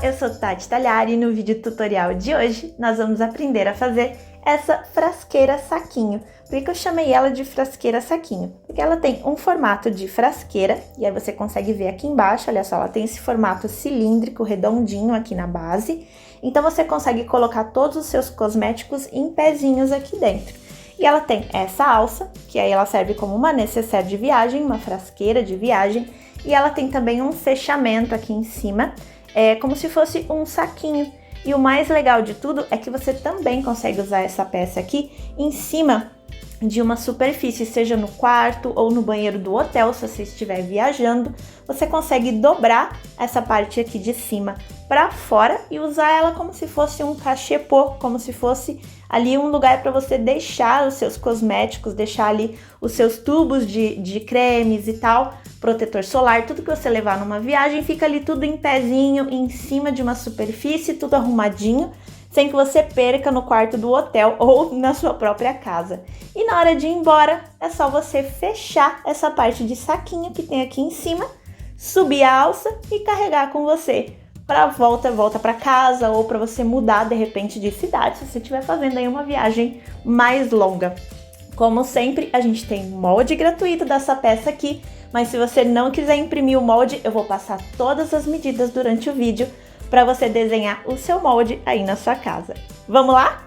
eu sou Tati Talhari e no vídeo tutorial de hoje nós vamos aprender a fazer essa frasqueira saquinho. Por que eu chamei ela de frasqueira saquinho? Porque ela tem um formato de frasqueira, e aí você consegue ver aqui embaixo, olha só, ela tem esse formato cilíndrico, redondinho aqui na base. Então você consegue colocar todos os seus cosméticos em pezinhos aqui dentro. E ela tem essa alça, que aí ela serve como uma necessaire de viagem, uma frasqueira de viagem. E ela tem também um fechamento aqui em cima, como se fosse um saquinho. E o mais legal de tudo é que você também consegue usar essa peça aqui em cima de uma superfície, seja no quarto ou no banheiro do hotel, se você estiver viajando. Você consegue dobrar essa parte aqui de cima para fora e usar ela como se fosse um cachepô, como se fosse ali um lugar para você deixar os seus cosméticos, deixar ali os seus tubos de cremes e tal, protetor solar, tudo que você levar numa viagem, fica ali tudo em pezinho, em cima de uma superfície, tudo arrumadinho, sem que você perca no quarto do hotel ou na sua própria casa. E na hora de ir embora, é só você fechar essa parte de saquinho que tem aqui em cima, subir a alça e carregar com você para volta para casa ou para você mudar de repente de cidade, se você estiver fazendo aí uma viagem mais longa. Como sempre, a gente tem molde gratuito dessa peça aqui, mas se você não quiser imprimir o molde, eu vou passar todas as medidas durante o vídeo para você desenhar o seu molde aí na sua casa. Vamos lá?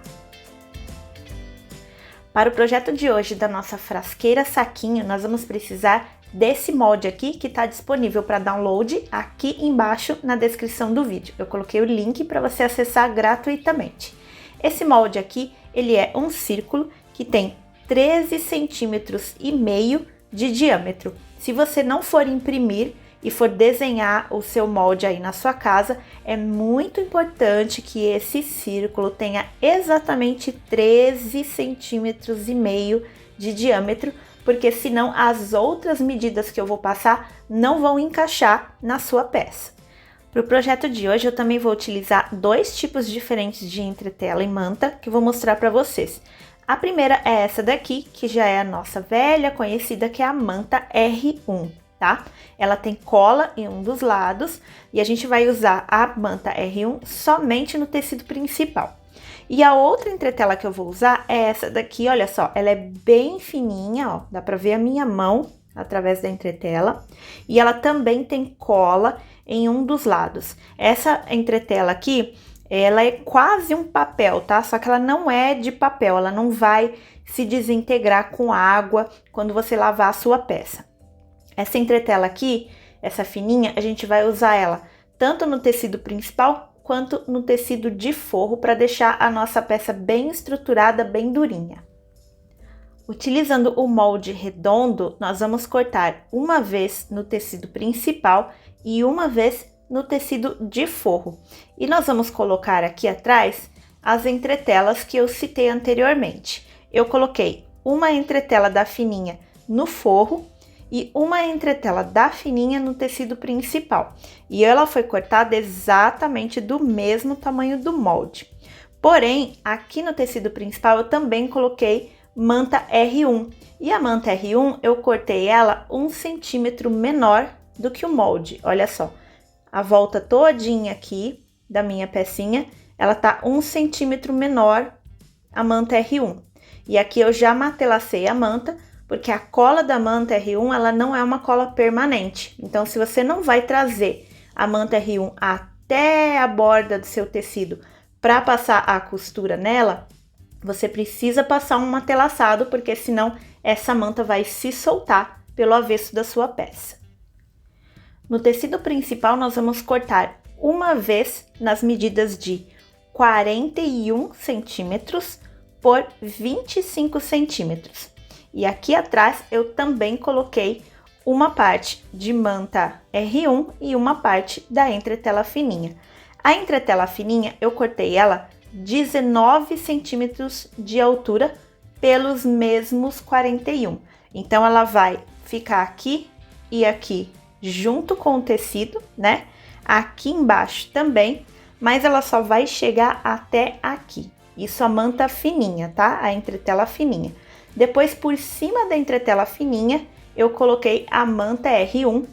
Para o projeto de hoje da nossa frasqueira saquinho, nós vamos precisar desse molde aqui que está disponível para download aqui embaixo na descrição do vídeo. Eu coloquei o link para você acessar gratuitamente. Esse molde aqui, ele é um círculo que tem 13 centímetros e meio de diâmetro. Se você não for imprimir e for desenhar o seu molde aí na sua casa, é muito importante que esse círculo tenha exatamente 13 centímetros e meio de diâmetro, porque senão as outras medidas que eu vou passar não vão encaixar na sua peça. Para o projeto de hoje eu também vou utilizar dois tipos diferentes de entretela e manta que eu vou mostrar para vocês. A primeira é essa daqui, que já é a nossa velha conhecida, que é a manta R1, tá? Ela tem cola em um dos lados e a gente vai usar a manta R1 somente no tecido principal. E a outra entretela que eu vou usar é essa daqui, olha só, ela é bem fininha, ó, dá pra ver a minha mão através da entretela. E ela também tem cola em um dos lados. Essa entretela aqui, ela é quase um papel, tá? Só que ela não é de papel, ela não vai se desintegrar com água quando você lavar a sua peça. Essa entretela aqui, essa fininha, a gente vai usar ela tanto no tecido principal quanto no tecido de forro para deixar a nossa peça bem estruturada, bem durinha. Utilizando o molde redondo, nós vamos cortar uma vez no tecido principal e uma vez no tecido de forro. E nós vamos colocar aqui atrás as entretelas que eu citei anteriormente. Eu coloquei uma entretela da fininha no forro e uma entretela da fininha no tecido principal. E ela foi cortada exatamente do mesmo tamanho do molde. Porém, aqui no tecido principal eu também coloquei manta R1. E a manta R1 eu cortei ela 1 centímetro menor do que o molde. Olha só, a volta todinha aqui da minha pecinha, ela tá 1 centímetro menor a manta R1. E aqui eu já matelacei a manta, porque a cola da manta R1, ela não é uma cola permanente. Então, se você não vai trazer a manta R1 até a borda do seu tecido para passar a costura nela, você precisa passar um matelaçado, porque senão essa manta vai se soltar pelo avesso da sua peça. No tecido principal, nós vamos cortar uma vez nas medidas de 41 centímetros por 25 centímetros. E aqui atrás eu também coloquei uma parte de manta R1 e uma parte da entretela fininha. A entretela fininha eu cortei ela 19 centímetros de altura pelos mesmos 41. Então ela vai ficar aqui e aqui junto com o tecido, né? Aqui embaixo também, mas ela só vai chegar até aqui. Isso a manta fininha, tá? A entretela fininha. Depois, por cima da entretela fininha, eu coloquei a manta R1,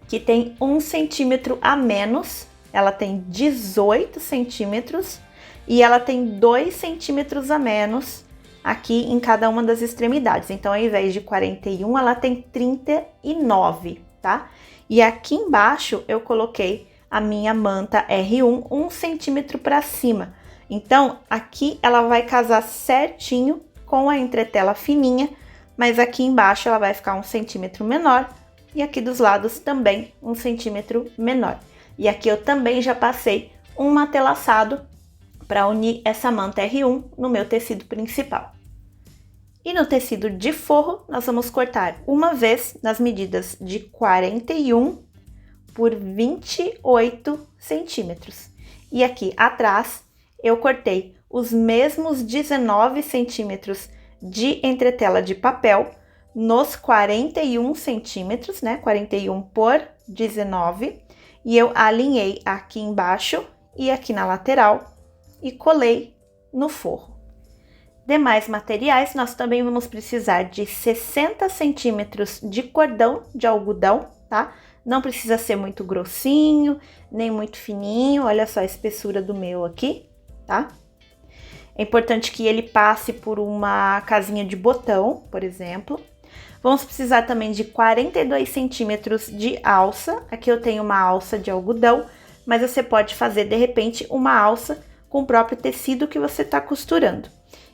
que tem 1 centímetro a menos ela tem 18 centímetros e ela tem 2 centímetros a menos aqui em cada uma das extremidades. Então, ao invés de 41, ela tem 39, tá? E aqui embaixo eu coloquei a minha manta R1 1 centímetro para cima. Então, aqui ela vai casar certinho com a entretela fininha, mas aqui embaixo ela vai ficar 1 centímetro menor e aqui dos lados também 1 centímetro menor. E aqui eu também já passei um matelaçado para unir essa manta R1 no meu tecido principal. E no tecido de forro, nós vamos cortar uma vez nas medidas de 41 por 28 centímetros. E aqui atrás, eu cortei os mesmos 19 centímetros de entretela de papel nos 41 centímetros, né? 41 por 19. E eu alinhei aqui embaixo e aqui na lateral e colei no forro. Demais materiais, nós também vamos precisar de 60 centímetros de cordão de algodão, tá? Não precisa ser muito grossinho, nem muito fininho, olha só a espessura do meu aqui, tá? É importante que ele passe por uma casinha de botão, por exemplo. Vamos precisar também de 42 centímetros de alça, aqui eu tenho uma alça de algodão, mas você pode fazer, de repente, uma alça com o próprio tecido que você está costurando.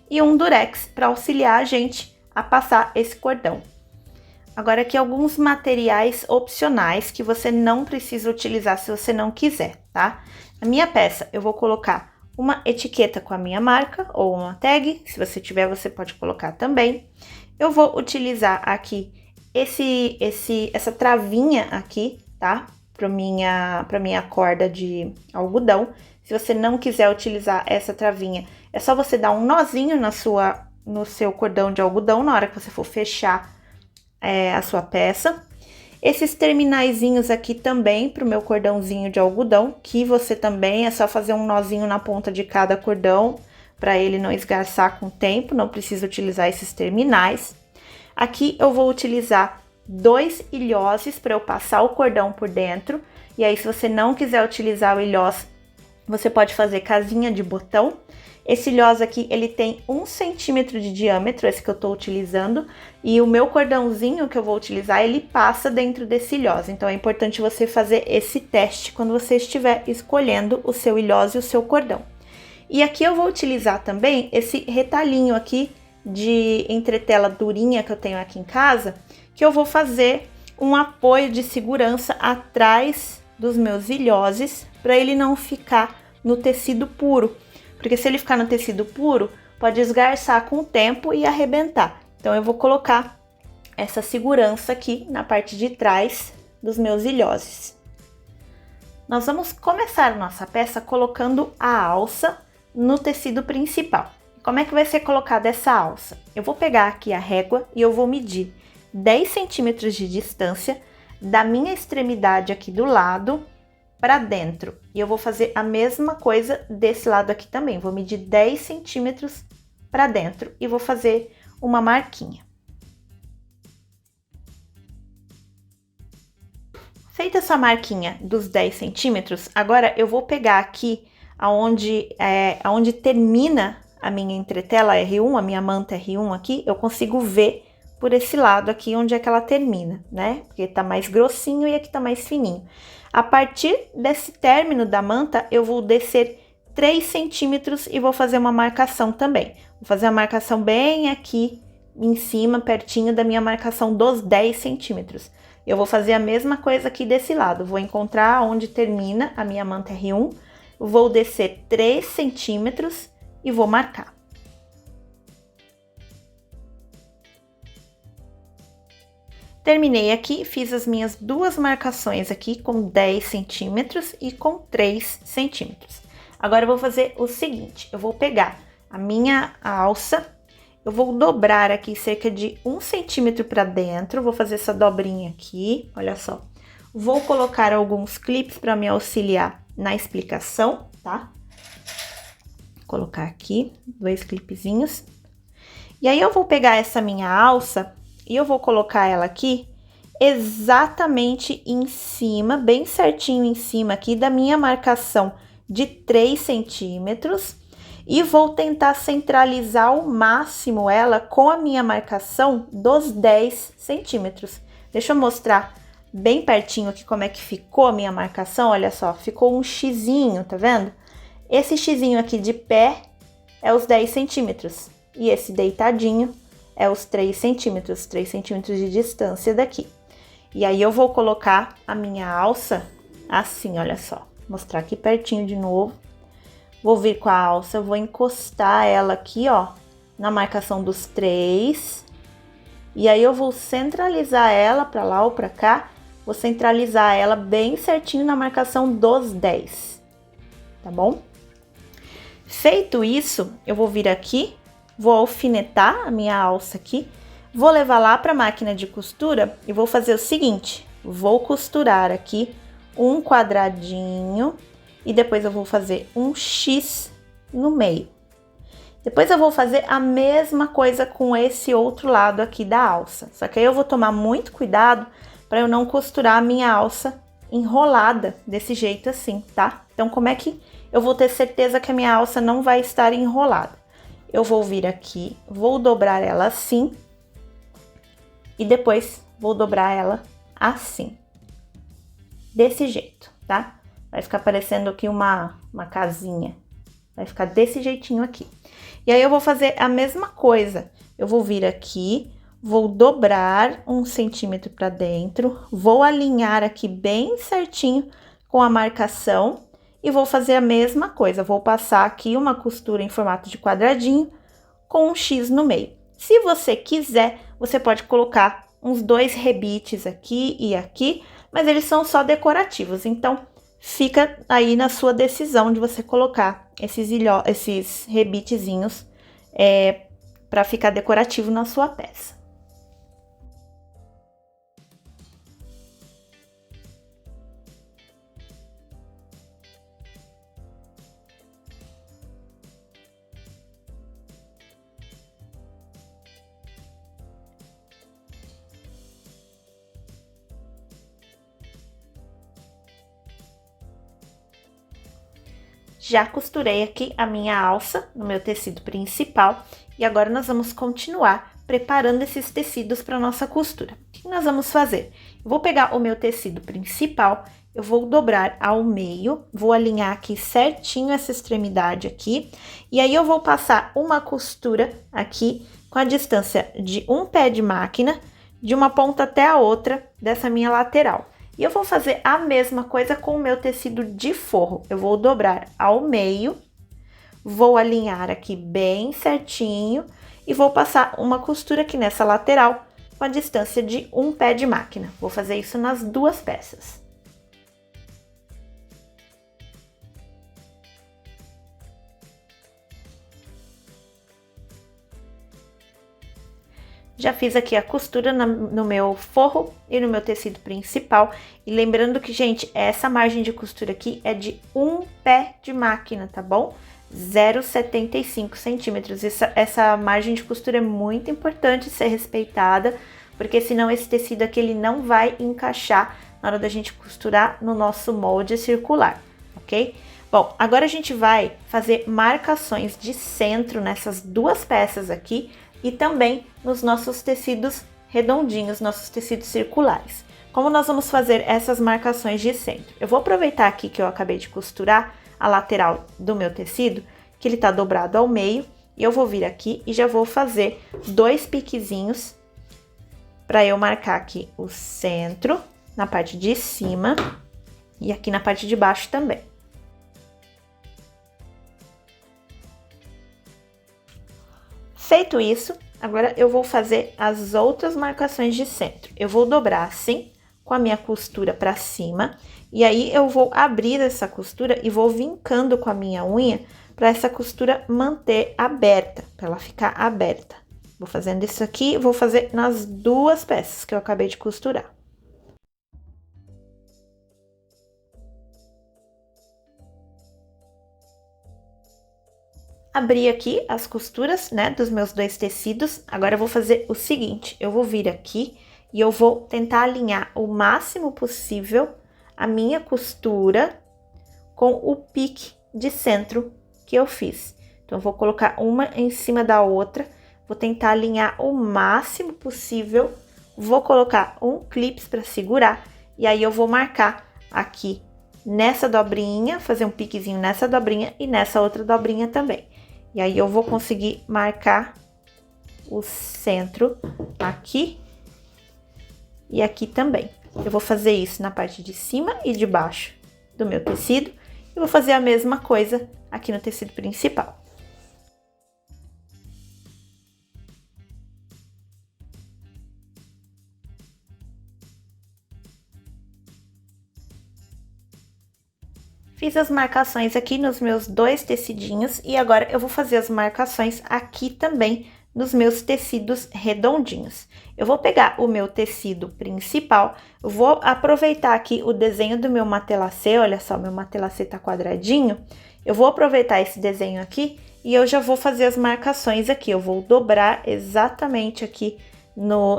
E um durex para auxiliar a gente a passar esse cordão. Agora aqui alguns materiais opcionais que você não precisa utilizar se você não quiser, tá? Na minha peça eu vou colocar uma etiqueta com a minha marca ou uma tag, se você tiver você pode colocar também. Eu vou utilizar aqui essa travinha aqui, tá? Para minha corda de algodão. Se você não quiser utilizar essa travinha, é só você dar um nozinho no seu cordão de algodão na hora que você for fechar a sua peça. Esses terminaizinhos aqui também para o meu cordãozinho de algodão, que você também é só fazer um nozinho na ponta de cada cordão para ele não esgarçar com o tempo, não precisa utilizar esses terminais. Aqui eu vou utilizar 2 ilhoses para eu passar o cordão por dentro, e aí se você não quiser utilizar o ilhós, você pode fazer casinha de botão. Esse ilhós aqui, ele tem 1 centímetro de diâmetro, esse que eu tô utilizando, e o meu cordãozinho que eu vou utilizar, ele passa dentro desse ilhós. Então, é importante você fazer esse teste quando você estiver escolhendo o seu ilhós e o seu cordão. E aqui eu vou utilizar também esse retalhinho aqui de entretela durinha que eu tenho aqui em casa, que eu vou fazer um apoio de segurança atrás dos meus ilhoses, para ele não ficar no tecido puro. Porque se ele ficar no tecido puro, pode esgarçar com o tempo e arrebentar. Então, eu vou colocar essa segurança aqui na parte de trás dos meus ilhoses. Nós vamos começar a nossa peça colocando a alça no tecido principal. Como é que vai ser colocada essa alça? Eu vou pegar aqui a régua e eu vou medir 10 centímetros de distância da minha extremidade aqui do lado para dentro. E eu vou fazer a mesma coisa desse lado aqui também. Vou medir 10 centímetros para dentro e vou fazer uma marquinha. Feita essa marquinha dos 10 centímetros, agora eu vou pegar aqui aonde termina a minha entretela R1, a minha manta R1 aqui, eu consigo ver por esse lado aqui onde é que ela termina, né? Porque tá mais grossinho e aqui tá mais fininho. A partir desse término da manta, eu vou descer 3 centímetros e vou fazer uma marcação também. Vou fazer a marcação bem aqui em cima, pertinho da minha marcação dos 10 centímetros. Eu vou fazer a mesma coisa aqui desse lado. Vou encontrar onde termina a minha manta R1, vou descer 3 centímetros e vou marcar. Terminei aqui, fiz as minhas duas marcações aqui com 10 centímetros e com 3 centímetros. Agora eu vou fazer o seguinte, eu vou pegar a minha alça, eu vou dobrar aqui cerca de 1 centímetro para dentro, vou fazer essa dobrinha aqui, olha só. Vou colocar alguns clipes para me auxiliar na explicação, tá? Vou colocar aqui 2 clipezinhos. E aí eu vou pegar essa minha alça e eu vou colocar ela aqui exatamente em cima, bem certinho em cima aqui da minha marcação de 3 centímetros. E vou tentar centralizar ao máximo ela com a minha marcação dos 10 centímetros. Deixa eu mostrar bem pertinho aqui como é que ficou a minha marcação, olha só, ficou um xizinho, tá vendo? Esse xizinho aqui de pé é os 10 centímetros e esse deitadinho é os 3 centímetros de distância daqui. E aí eu vou colocar a minha alça assim, olha só, mostrar aqui pertinho de novo. Vou vir com a alça, vou encostar ela aqui, ó, na marcação dos 3. E aí eu vou centralizar ela pra lá ou pra cá. Vou centralizar ela bem certinho na marcação dos 10, tá bom? Feito isso, eu vou vir aqui, vou alfinetar a minha alça aqui, vou levar lá para a máquina de costura e vou fazer o seguinte, vou costurar aqui um quadradinho e depois eu vou fazer um X no meio. Depois eu vou fazer a mesma coisa com esse outro lado aqui da alça, só que aí eu vou tomar muito cuidado para eu não costurar a minha alça enrolada desse jeito assim, tá? Então, como é que eu vou ter certeza que a minha alça não vai estar enrolada? Eu vou vir aqui, vou dobrar ela assim e depois vou dobrar ela assim, desse jeito, tá? Vai ficar parecendo aqui uma casinha, vai ficar desse jeitinho aqui. E aí eu vou fazer a mesma coisa, eu vou vir aqui, vou dobrar 1 centímetro para dentro, vou alinhar aqui bem certinho com a marcação e vou fazer a mesma coisa, vou passar aqui uma costura em formato de quadradinho com um X no meio. Se você quiser, você pode colocar uns 2 rebites aqui e aqui, mas eles são só decorativos, então fica aí na sua decisão de você colocar esses rebitezinhos para ficar decorativo na sua peça. Já costurei aqui a minha alça no meu tecido principal e agora nós vamos continuar preparando esses tecidos para nossa costura. O que nós vamos fazer? Eu vou pegar o meu tecido principal, eu vou dobrar ao meio, vou alinhar aqui certinho essa extremidade aqui e aí eu vou passar uma costura aqui com a distância de um pé de máquina, de uma ponta até a outra dessa minha lateral. E eu vou fazer a mesma coisa com o meu tecido de forro. Eu vou dobrar ao meio, vou alinhar aqui bem certinho e vou passar uma costura aqui nessa lateral com a distância de um pé de máquina. Vou fazer isso nas 2 peças. Já fiz aqui a costura no meu forro e no meu tecido principal. E lembrando que, gente, essa margem de costura aqui é de um pé de máquina, tá bom? 0,75 centímetros. Essa margem de costura é muito importante ser respeitada, porque senão esse tecido aqui ele não vai encaixar na hora da gente costurar no nosso molde circular, ok? Bom, agora a gente vai fazer marcações de centro nessas 2 peças aqui, e também nos nossos tecidos redondinhos, nossos tecidos circulares. Como nós vamos fazer essas marcações de centro? Eu vou aproveitar aqui que eu acabei de costurar a lateral do meu tecido, que ele tá dobrado ao meio, e eu vou vir aqui e já vou fazer 2 piquezinhos para eu marcar aqui o centro, na parte de cima, e aqui na parte de baixo também. Feito isso, agora eu vou fazer as outras marcações de centro. Eu vou dobrar assim, com a minha costura para cima, e aí eu vou abrir essa costura e vou vincando com a minha unha para essa costura manter aberta, para ela ficar aberta. Vou fazendo isso aqui, vou fazer nas 2 peças que eu acabei de costurar. Abri aqui as costuras, né, dos meus 2 tecidos. Agora eu vou fazer o seguinte, eu vou vir aqui e eu vou tentar alinhar o máximo possível a minha costura com o pique de centro que eu fiz. Então, eu vou colocar uma em cima da outra, vou tentar alinhar o máximo possível, vou colocar um clips para segurar, e aí eu vou marcar aqui nessa dobrinha, fazer um piquezinho nessa dobrinha e nessa outra dobrinha também. E aí eu vou conseguir marcar o centro aqui e aqui também. Eu vou fazer isso na parte de cima e de baixo do meu tecido e vou fazer a mesma coisa aqui no tecido principal. Fiz as marcações aqui nos meus dois tecidinhos e agora eu vou fazer as marcações aqui também nos meus tecidos redondinhos. Eu vou pegar o meu tecido principal, vou aproveitar aqui o desenho do meu matelacê, olha só, meu matelacê tá quadradinho. Eu vou aproveitar esse desenho aqui e eu já vou fazer as marcações aqui. Eu vou dobrar exatamente aqui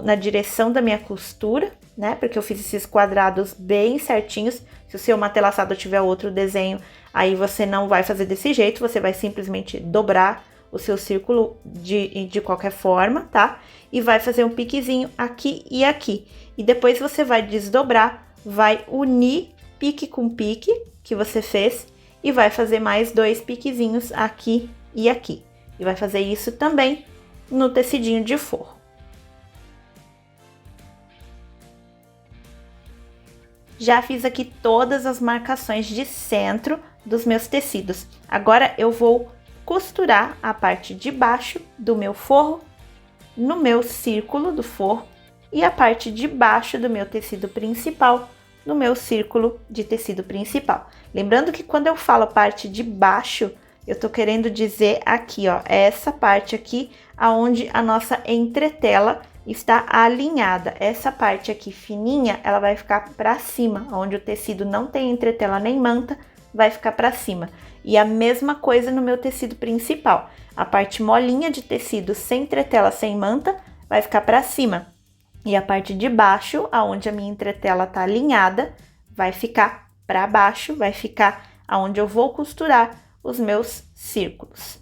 na direção da minha costura, né? Porque eu fiz esses quadrados bem certinhos. Se o seu matelaçado tiver outro desenho, aí você não vai fazer desse jeito, você vai simplesmente dobrar o seu círculo de qualquer forma, tá? E vai fazer um piquezinho aqui e aqui. E depois você vai desdobrar, vai unir pique com pique que você fez e vai fazer mais dois piquezinhos aqui e aqui. E vai fazer isso também no tecidinho de forro. Já fiz aqui todas as marcações de centro dos meus tecidos. Agora eu vou costurar a parte de baixo do meu forro no meu círculo do forro e a parte de baixo do meu tecido principal no meu círculo de tecido principal. Lembrando que quando eu falo parte de baixo, eu tô querendo dizer aqui, ó, essa parte aqui aonde a nossa entretela está alinhada. Essa parte aqui fininha, ela vai ficar para cima, onde o tecido não tem entretela nem manta, vai ficar para cima. E a mesma coisa no meu tecido principal. A parte molinha de tecido sem entretela, sem manta, vai ficar para cima. E a parte de baixo, aonde a minha entretela tá alinhada, vai ficar para baixo, vai ficar aonde eu vou costurar os meus círculos.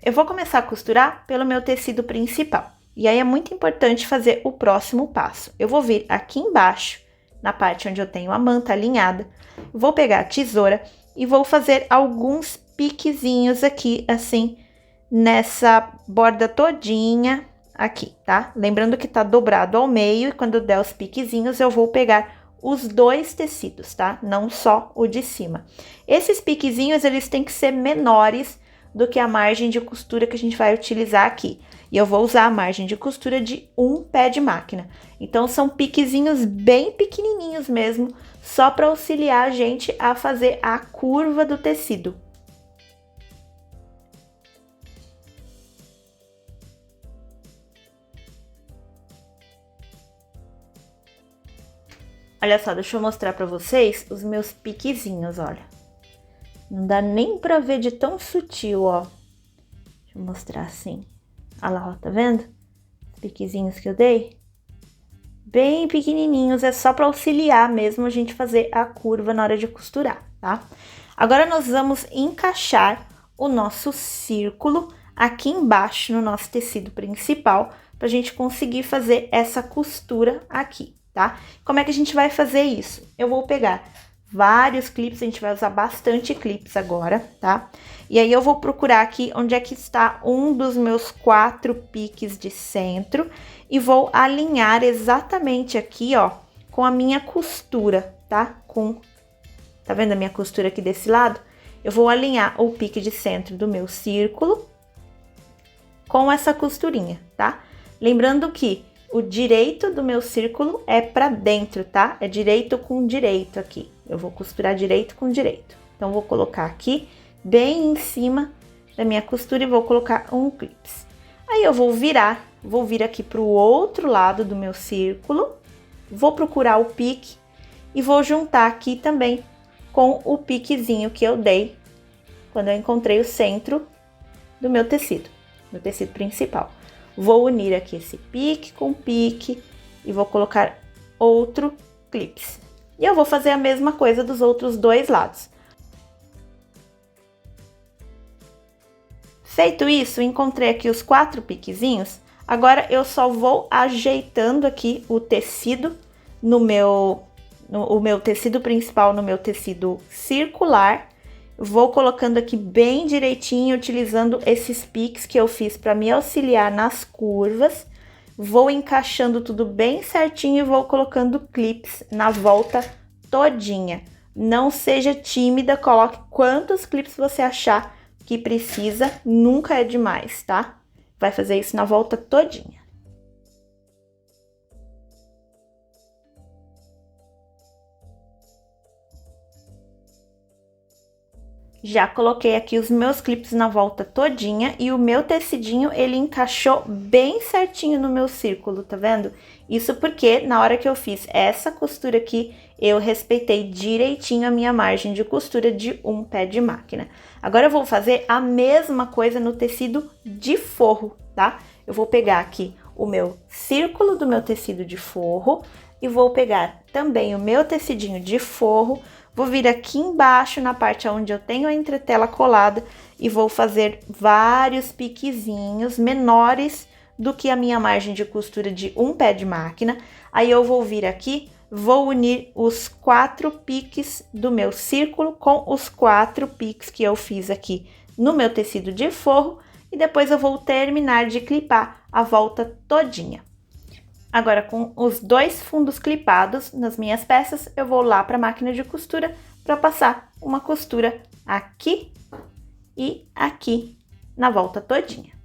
Eu vou começar a costurar pelo meu tecido principal. E aí é muito importante fazer o próximo passo. Eu vou vir aqui embaixo, na parte onde eu tenho a manta alinhada, vou pegar a tesoura e vou fazer alguns piquezinhos aqui, assim, nessa borda todinha aqui, tá? Lembrando que tá dobrado ao meio e quando der os piquezinhos eu vou pegar os dois tecidos, tá? Não só o de cima. Esses piquezinhos, eles têm que ser menores do que a margem de costura que a gente vai utilizar aqui. E eu vou usar a margem de costura de um pé de máquina. Então, são piquezinhos bem pequenininhos mesmo, só para auxiliar a gente a fazer a curva do tecido. Olha só, deixa eu mostrar para vocês os meus piquezinhos, olha. Não dá nem para ver de tão sutil, ó. Deixa eu mostrar assim. Olha lá, ó, tá vendo? Os piquezinhos que eu dei. Bem pequenininhos, é só para auxiliar mesmo a gente fazer a curva na hora de costurar, tá? Agora, nós vamos encaixar o nosso círculo aqui embaixo no nosso tecido principal, pra gente conseguir fazer essa costura aqui, tá? Como é que a gente vai fazer isso? Eu vou pegar vários clipes, a gente vai usar bastante clipes agora, tá? E aí eu vou procurar aqui onde é que está um dos meus 4 piques de centro e vou alinhar exatamente aqui, ó, com a minha costura, tá? Tá vendo a minha costura aqui desse lado? Eu vou alinhar o pique de centro do meu círculo com essa costurinha, tá? Lembrando que o direito do meu círculo é pra dentro, tá? É direito com direito aqui. Eu vou costurar direito com direito. Então, vou colocar aqui, bem em cima da minha costura e vou colocar um clips. Aí, eu vou vir aqui pro outro lado do meu círculo, vou procurar o pique e vou juntar aqui também com o piquezinho que eu dei quando eu encontrei o centro do meu tecido principal. Vou unir aqui esse pique com pique e vou colocar outro clips. E eu vou fazer a mesma coisa dos outros dois lados. Feito isso, encontrei aqui os 4 piquezinhos. Agora eu só vou ajeitando aqui o tecido o meu tecido principal no meu tecido circular. Vou colocando aqui bem direitinho, utilizando esses piques que eu fiz para me auxiliar nas curvas. Vou encaixando tudo bem certinho e vou colocando clips na volta todinha. Não seja tímida, coloque quantos clips você achar que precisa, nunca é demais, tá? Vai fazer isso na volta todinha. Já coloquei aqui os meus clips na volta todinha e o meu tecidinho, ele encaixou bem certinho no meu círculo, tá vendo? Isso porque na hora que eu fiz essa costura aqui, eu respeitei direitinho a minha margem de costura de um pé de máquina. Agora eu vou fazer a mesma coisa no tecido de forro, tá? Eu vou pegar aqui o meu círculo do meu tecido de forro e vou pegar também o meu tecidinho de forro. Vou vir aqui embaixo na parte onde eu tenho a entretela colada e vou fazer vários piquezinhos menores do que a minha margem de costura de um pé de máquina. Aí eu vou vir aqui, vou unir os 4 piques do meu círculo com os 4 piques que eu fiz aqui no meu tecido de forro e depois eu vou terminar de clipar a volta todinha. Agora, com os 2 fundos clipados nas minhas peças, eu vou lá para a máquina de costura para passar uma costura aqui e aqui na volta todinha.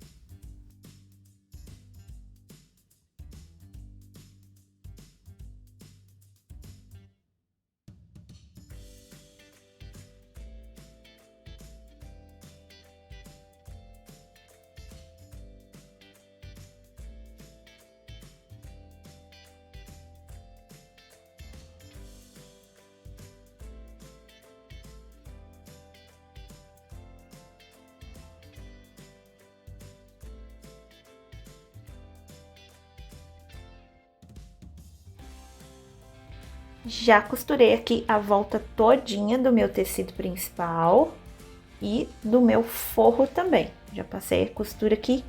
Já costurei aqui a volta todinha do meu tecido principal e do meu forro também. Já passei a costura aqui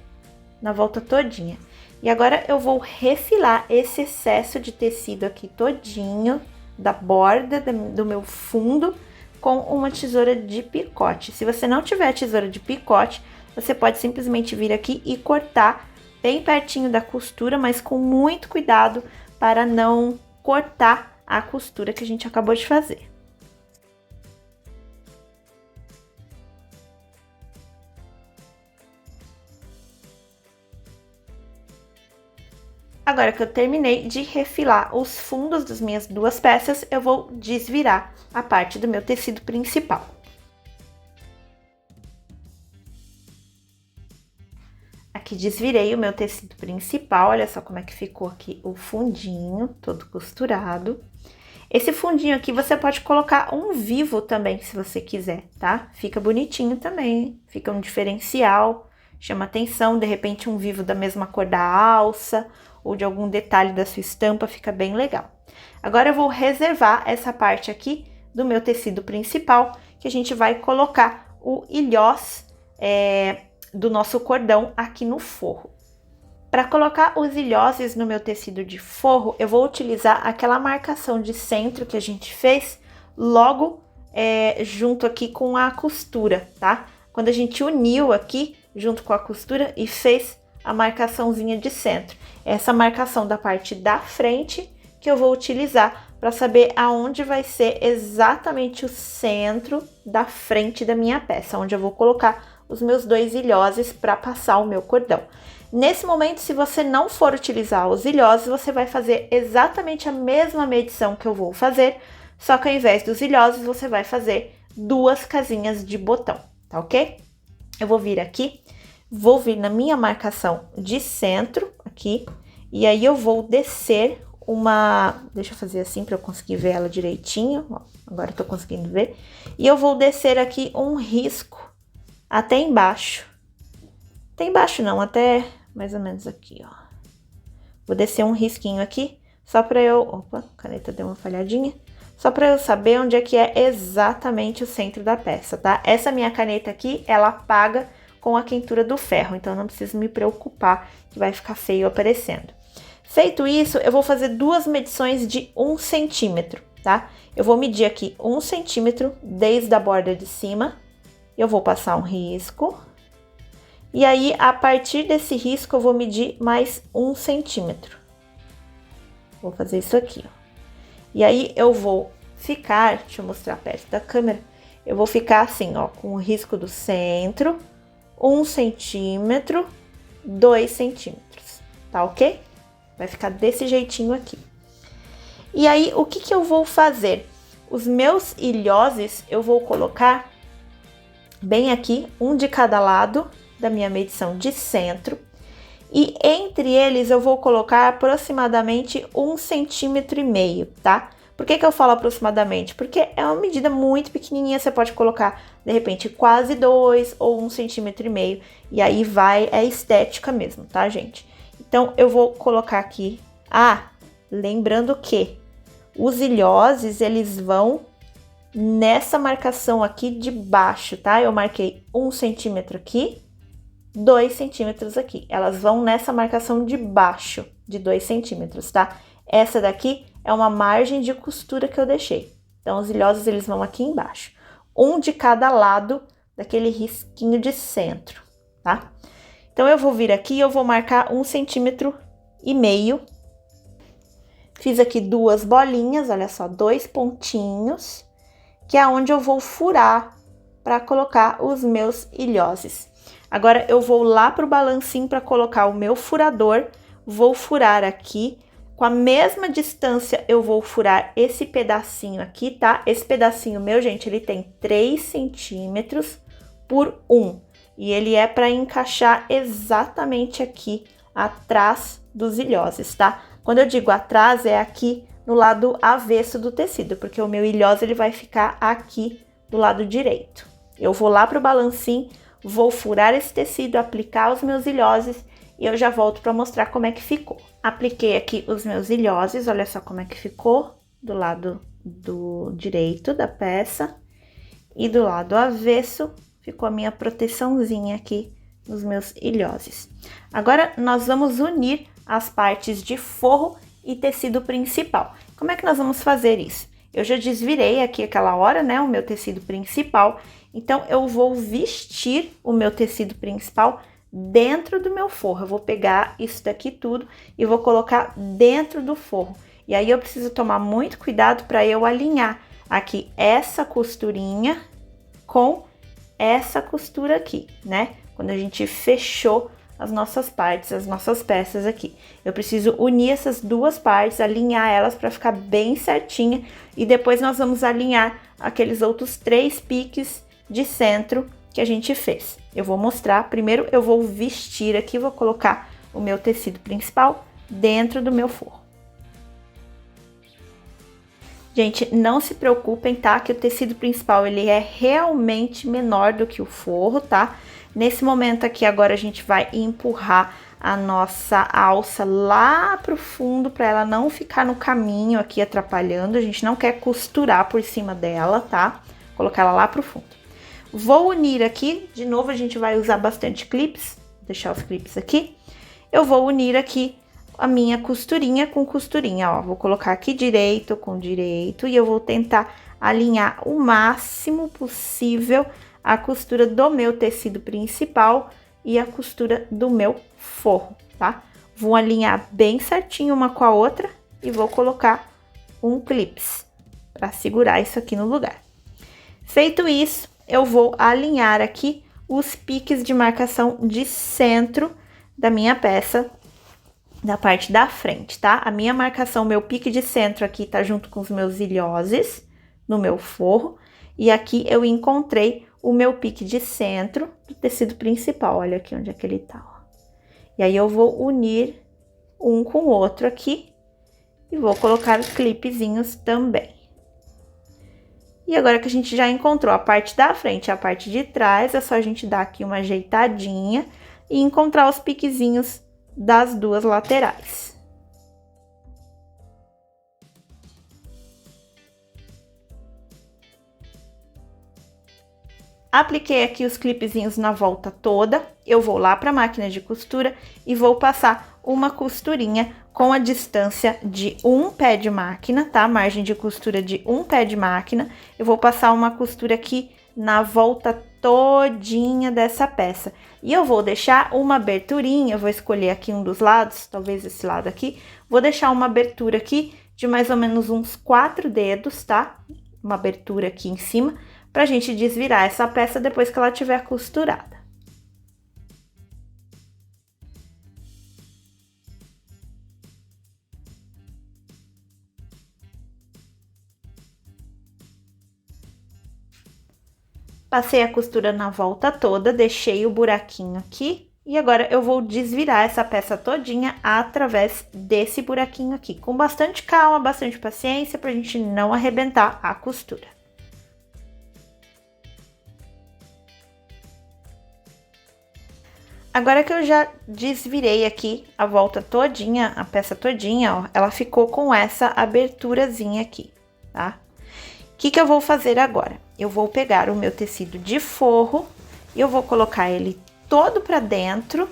na volta todinha. E agora eu vou refilar esse excesso de tecido aqui todinho da borda do meu fundo com uma tesoura de picote. Se você não tiver tesoura de picote, você pode simplesmente vir aqui e cortar bem pertinho da costura, mas com muito cuidado para não cortar a costura que a gente acabou de fazer. Agora que eu terminei de refilar os fundos das minhas 2 peças, eu vou desvirar a parte do meu tecido principal. Aqui desvirei o meu tecido principal, olha só como é que ficou aqui o fundinho, todo costurado. Esse fundinho aqui você pode colocar um vivo também, se você quiser, tá? Fica bonitinho também, fica um diferencial, chama atenção, de repente um vivo da mesma cor da alça, ou de algum detalhe da sua estampa, fica bem legal. Agora eu vou reservar essa parte aqui do meu tecido principal, que a gente vai colocar o ilhós do nosso cordão aqui no forro. Para colocar os ilhoses no meu tecido de forro, eu vou utilizar aquela marcação de centro que a gente fez logo junto aqui com a costura, tá? Quando a gente uniu aqui junto com a costura e fez a marcaçãozinha de centro. Essa marcação da parte da frente que eu vou utilizar para saber aonde vai ser exatamente o centro da frente da minha peça, onde eu vou colocar os meus 2 ilhoses para passar o meu cordão. Nesse momento, se você não for utilizar os ilhoses, você vai fazer exatamente a mesma medição que eu vou fazer, só que ao invés dos ilhoses, você vai fazer 2 casinhas de botão, tá ok? Eu vou vir aqui, vou vir na minha marcação de centro aqui, e aí eu vou descer deixa eu fazer assim para eu conseguir ver ela direitinho, ó, agora eu tô conseguindo ver, e eu vou descer aqui um risco até embaixo. Até embaixo não, até mais ou menos aqui, ó. Vou descer um risquinho aqui só para eu... Opa, a caneta deu uma falhadinha. Só para eu saber onde é que é exatamente o centro da peça, tá? Essa minha caneta aqui, ela apaga com a quentura do ferro, então não preciso me preocupar que vai ficar feio aparecendo. Feito isso, eu vou fazer duas medições de 1 centímetro, tá? Eu vou medir aqui 1 centímetro desde a borda de cima, eu vou passar um risco, e aí a partir desse risco eu vou medir mais 1 centímetro. Vou fazer isso aqui, ó. E aí eu vou ficar, deixa eu mostrar perto da câmera, eu vou ficar assim, ó, com o risco do centro, 1 centímetro, 2 centímetros, tá ok? Vai ficar desse jeitinho aqui. E aí, o que que eu vou fazer? Os meus ilhoses eu vou colocar bem aqui, um de cada lado da minha medição de centro. E entre eles eu vou colocar aproximadamente 1,5 centímetros, tá? Por que que eu falo aproximadamente? Porque é uma medida muito pequenininha, você pode colocar, de repente, quase 2 ou 1,5 centímetros. E aí é estética mesmo, tá, gente? Então, eu vou colocar aqui... Ah, lembrando que os ilhoses, eles vão nessa marcação aqui de baixo, tá? Eu marquei 1 centímetro aqui, 2 centímetros aqui. Elas vão nessa marcação de baixo, de 2 centímetros, tá? Essa daqui é uma margem de costura que eu deixei. Então, os ilhosos, eles vão aqui embaixo. Um de cada lado daquele risquinho de centro, tá? Então, eu vou vir aqui e eu vou marcar 1,5 centímetros. Fiz aqui duas bolinhas, olha só, 2 pontinhos, que é onde eu vou furar para colocar os meus ilhoses. Agora, eu vou lá pro balancinho para colocar o meu furador, vou furar aqui. Com a mesma distância, eu vou furar esse pedacinho aqui, tá? Esse pedacinho meu, gente, ele tem 3 centímetros por 1. E ele é para encaixar exatamente aqui, atrás dos ilhoses, tá? Quando eu digo atrás, é aqui no lado avesso do tecido, porque o meu ilhose, ele vai ficar aqui do lado direito. Eu vou lá pro balancinho, vou furar esse tecido, aplicar os meus ilhoses e eu já volto para mostrar como é que ficou. Apliquei aqui os meus ilhoses, olha só como é que ficou do lado do direito da peça. E do lado avesso ficou a minha proteçãozinha aqui nos meus ilhoses. Agora, nós vamos unir as partes de forro e tecido principal. Como é que nós vamos fazer isso? Eu já desvirei aqui aquela hora, né, o meu tecido principal. Então, eu vou vestir o meu tecido principal dentro do meu forro. Eu vou pegar isso daqui tudo e vou colocar dentro do forro. E aí, eu preciso tomar muito cuidado para eu alinhar aqui essa costurinha com essa costura aqui, né? Quando a gente fechou as nossas partes, as nossas peças aqui. Eu preciso unir essas duas partes, alinhar elas para ficar bem certinha. E depois nós vamos alinhar aqueles outros 3 piques de centro que a gente fez. Eu vou mostrar. Primeiro eu vou vestir aqui, vou colocar o meu tecido principal dentro do meu forro. Gente, não se preocupem, tá? Que o tecido principal, ele é realmente menor do que o forro, tá? Nesse momento aqui, agora a gente vai empurrar a nossa alça lá pro fundo, para ela não ficar no caminho aqui atrapalhando. A gente não quer costurar por cima dela, tá? Colocar ela lá pro fundo. Vou unir aqui, de novo a gente vai usar bastante clips, vou deixar os clips aqui. Eu vou unir aqui a minha costurinha com costurinha, ó. Vou colocar aqui direito com direito e eu vou tentar alinhar o máximo possível a costura do meu tecido principal e a costura do meu forro, tá? Vou alinhar bem certinho uma com a outra e vou colocar um clips para segurar isso aqui no lugar. Feito isso, eu vou alinhar aqui os piques de marcação de centro da minha peça, da parte da frente, tá? A minha marcação, meu pique de centro aqui tá junto com os meus ilhoses no meu forro. E aqui eu encontrei o meu pique de centro do tecido principal. Olha aqui onde é que ele tá, ó. E aí eu vou unir um com o outro aqui e vou colocar os clipezinhos também. E agora que a gente já encontrou a parte da frente e a parte de trás, é só a gente dar aqui uma ajeitadinha e encontrar os piquezinhos das duas laterais. Apliquei aqui os clipezinhos na volta toda, eu vou lá para a máquina de costura e vou passar uma costurinha com a distância de um pé de máquina, tá? Margem de costura de um pé de máquina. Eu vou passar uma costura aqui na volta todinha dessa peça. E eu vou deixar uma aberturinha, eu vou escolher aqui um dos lados, talvez esse lado aqui. Vou deixar uma abertura aqui de mais ou menos uns 4 dedos, tá? Uma abertura aqui em cima, pra gente desvirar essa peça depois que ela tiver costurada. Passei a costura na volta toda, deixei o buraquinho aqui e agora eu vou desvirar essa peça todinha através desse buraquinho aqui, com bastante calma, bastante paciência, pra gente não arrebentar a costura. Agora que eu já desvirei aqui a volta todinha, a peça todinha, ó, ela ficou com essa aberturazinha aqui, tá? O que eu vou fazer agora? Eu vou pegar o meu tecido de forro e eu vou colocar ele todo pra dentro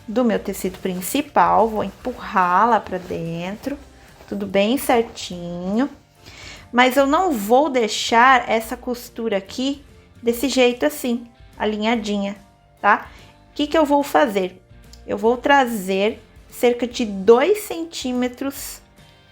do meu tecido principal, vou empurrar lá pra dentro, tudo bem certinho. Mas eu não vou deixar essa costura aqui desse jeito assim, alinhadinha, tá? O que eu vou fazer? Eu vou trazer cerca de 2 centímetros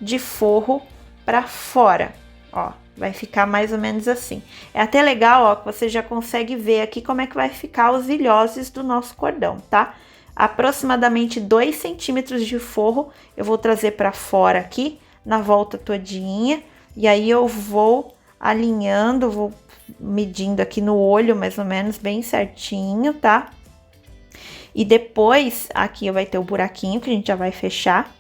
de forro pra fora, ó. Vai ficar mais ou menos assim. É até legal, ó, que você já consegue ver aqui como é que vai ficar os ilhoses do nosso cordão, tá? Aproximadamente 2 centímetros de forro eu vou trazer pra fora aqui, na volta todinha. E aí eu vou alinhando, vou medindo aqui no olho, mais ou menos, bem certinho, tá? E depois, aqui vai ter o buraquinho que a gente já vai fechar.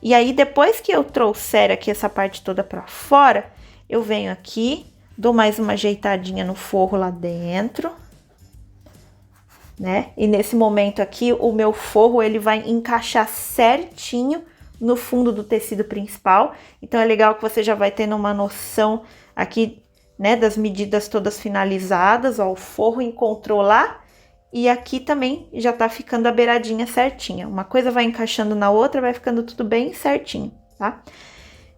E aí, depois que eu trouxer aqui essa parte toda pra fora, eu venho aqui, dou mais uma ajeitadinha no forro lá dentro, né? E nesse momento aqui, o meu forro, ele vai encaixar certinho no fundo do tecido principal. Então, é legal que você já vai tendo uma noção aqui, né, das medidas todas finalizadas, ó, o forro encontrou lá. E aqui também já tá ficando a beiradinha certinha. Uma coisa vai encaixando na outra, vai ficando tudo bem certinho, tá?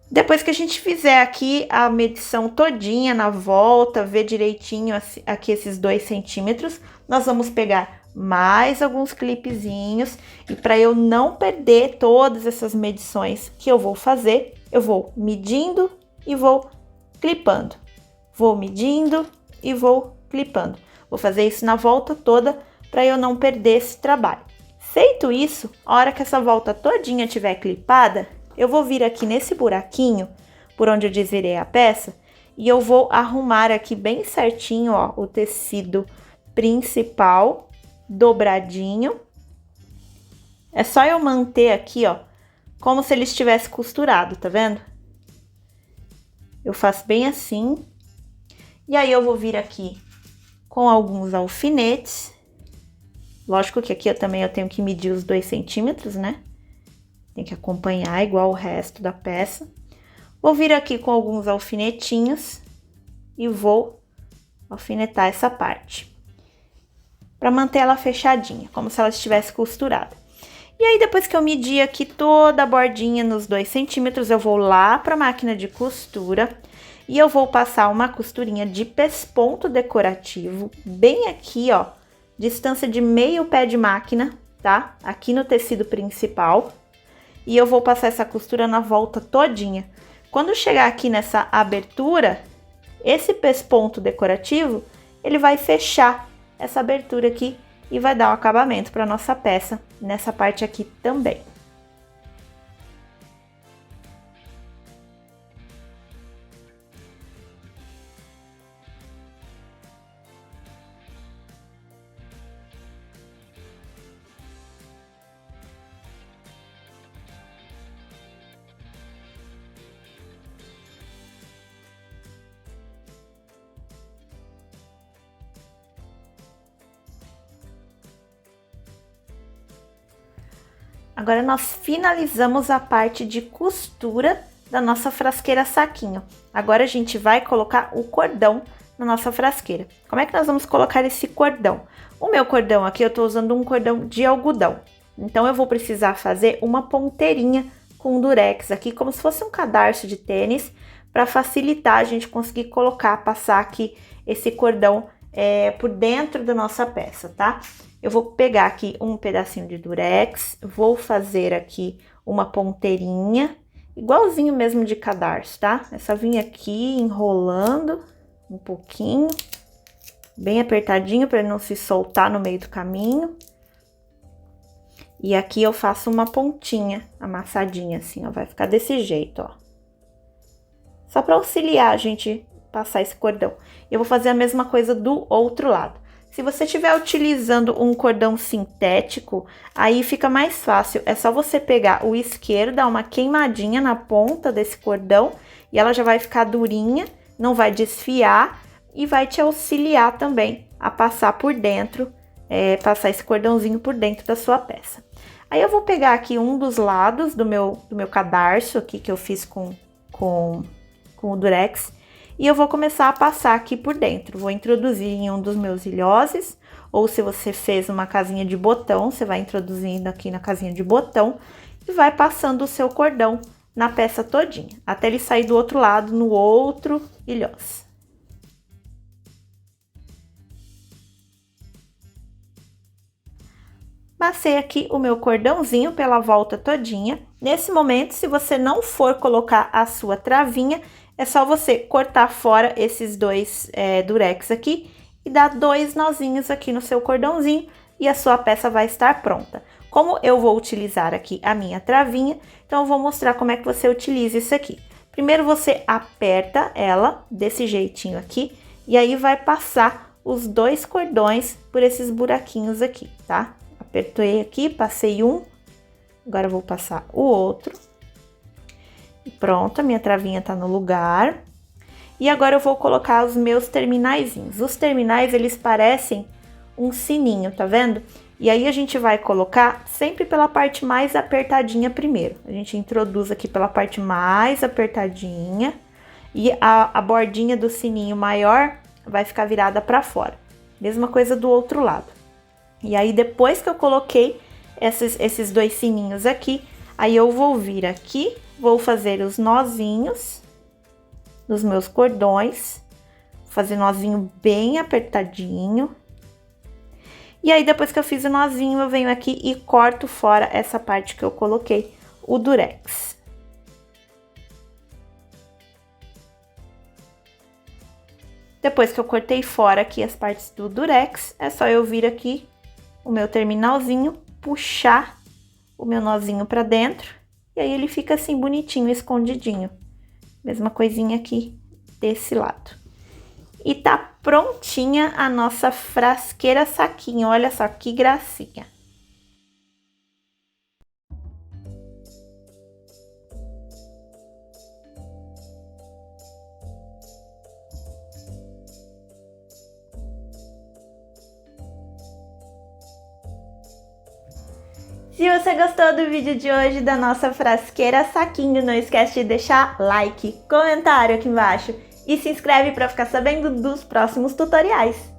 Depois que a gente fizer aqui a medição todinha na volta, ver direitinho aqui esses 2 centímetros, nós vamos pegar mais alguns clipezinhos. E para eu não perder todas essas medições que eu vou fazer, eu vou medindo e vou clipando. Vou medindo e vou clipando. Vou fazer isso na volta toda para eu não perder esse trabalho. Feito isso, a hora que essa volta todinha estiver clipada, eu vou vir aqui nesse buraquinho, por onde eu desvirei a peça, e eu vou arrumar aqui bem certinho, ó, o tecido principal dobradinho. É só eu manter aqui, ó, como se ele estivesse costurado, tá vendo? Eu faço bem assim. E aí eu vou vir aqui com alguns alfinetes. Lógico que aqui eu tenho que medir os 2 centímetros, né? Tem que acompanhar igual o resto da peça. Vou vir aqui com alguns alfinetinhos e vou alfinetar essa parte, para manter ela fechadinha, como se ela estivesse costurada. E aí, depois que eu medir aqui toda a bordinha nos 2 centímetros, eu vou lá para a máquina de costura e eu vou passar uma costurinha de pesponto decorativo, bem aqui, ó, distância de meio pé de máquina, tá? Aqui no tecido principal. E eu vou passar essa costura na volta todinha. Quando chegar aqui nessa abertura, esse pesponto decorativo, ele vai fechar essa abertura aqui e vai dar um acabamento para nossa peça nessa parte aqui também. Agora, nós finalizamos a parte de costura da nossa frasqueira saquinho. Agora, a gente vai colocar o cordão na nossa frasqueira. Como é que nós vamos colocar esse cordão? O meu cordão aqui, eu tô usando um cordão de algodão. Então, eu vou precisar fazer uma ponteirinha com durex aqui, como se fosse um cadarço de tênis, para facilitar a gente conseguir colocar, passar aqui esse cordão por dentro da nossa peça, tá? Eu vou pegar aqui um pedacinho de durex, vou fazer aqui uma ponteirinha, igualzinho mesmo de cadarço, tá? É só vir aqui enrolando um pouquinho, bem apertadinho para ele não se soltar no meio do caminho. E aqui eu faço uma pontinha amassadinha assim, ó, vai ficar desse jeito, ó. Só para auxiliar a gente passar esse cordão. Eu vou fazer a mesma coisa do outro lado. Se você estiver utilizando um cordão sintético, aí fica mais fácil. É só você pegar o isqueiro, dar uma queimadinha na ponta desse cordão e ela já vai ficar durinha, não vai desfiar e vai te auxiliar também a passar por dentro, passar esse cordãozinho por dentro da sua peça. Aí eu vou pegar aqui um dos lados do meu cadarço aqui que eu fiz com o durex e eu vou começar a passar aqui por dentro. Vou introduzir em um dos meus ilhoses, ou se você fez uma casinha de botão, você vai introduzindo aqui na casinha de botão e vai passando o seu cordão na peça todinha, até ele sair do outro lado, no outro ilhós. Passei aqui o meu cordãozinho pela volta todinha. Nesse momento, se você não for colocar a sua travinha, é só você cortar fora esses dois durex aqui e dar 2 nozinhos aqui no seu cordãozinho e a sua peça vai estar pronta. Como eu vou utilizar aqui a minha travinha, então eu vou mostrar como é que você utiliza isso aqui. Primeiro você aperta ela desse jeitinho aqui e aí vai passar os 2 cordões por esses buraquinhos aqui, tá? Apertei aqui, passei um, agora eu vou passar o outro. E pronto, a minha travinha tá no lugar. E agora eu vou colocar os meus terminaizinhos. Os terminais, eles parecem um sininho, tá vendo? E aí a gente vai colocar sempre pela parte mais apertadinha primeiro. A gente introduz aqui pela parte mais apertadinha. E a bordinha do sininho maior vai ficar virada pra fora. Mesma coisa do outro lado. E aí, depois que eu coloquei esses 2 sininhos aqui, aí eu vou vir aqui, vou fazer os nozinhos dos meus cordões, fazer nozinho bem apertadinho. E aí, depois que eu fiz o nozinho, eu venho aqui e corto fora essa parte que eu coloquei, o durex. Depois que eu cortei fora aqui as partes do durex, é só eu vir aqui o meu terminalzinho, puxar o meu nozinho pra dentro, e aí ele fica assim bonitinho, escondidinho. Mesma coisinha aqui desse lado. E tá prontinha a nossa frasqueira saquinho, olha só que gracinha. Se você gostou do vídeo de hoje da nossa frasqueira saquinho, não esquece de deixar like, comentário aqui embaixo e se inscreve para ficar sabendo dos próximos tutoriais.